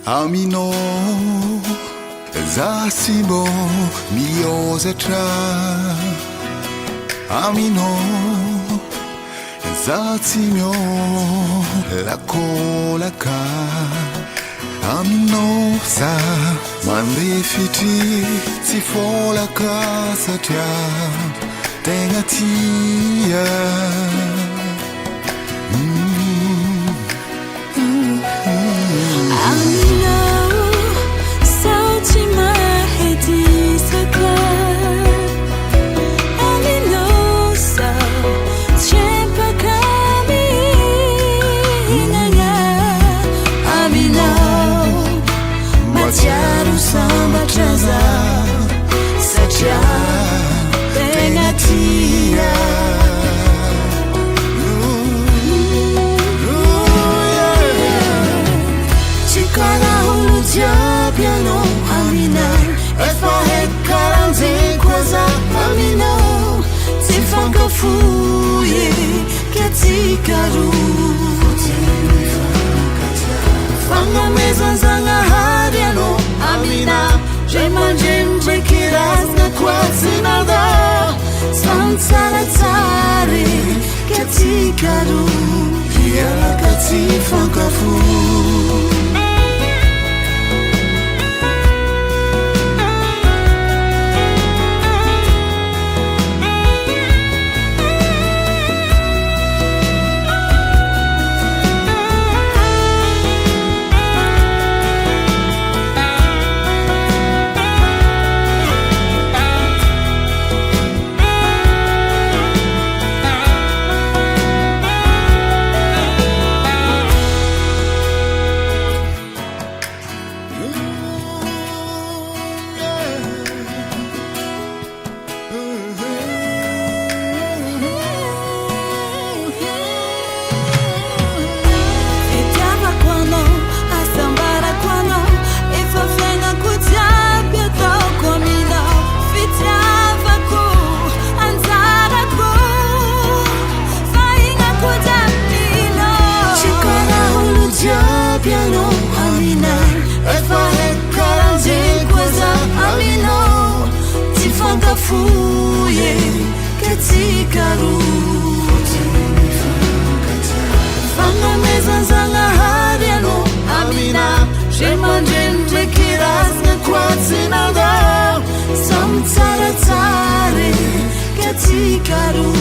Amino Zasimo Miozetra Amino Zatimio Lakolaka Amino Sa Mandefiti Tifolaka Satya Tengatia Tiaru samba traza Satya Tengatia Chikana hulutia piano Amina Efa hekaranze kwaza Amina Tifanka fuye Ketikaru Fanga meza zanga hariano Amina Jemanjem jekiras na kwazinada Samsara tare Ketikaru Hiala katifanka fu piano Amina Efa hekaranze kwaza Amino Tifanka fuye Ketikaru Fanga meza zanga hariano Amina Jemanjem jekiras na kwazinada Samtara tare Ketikaru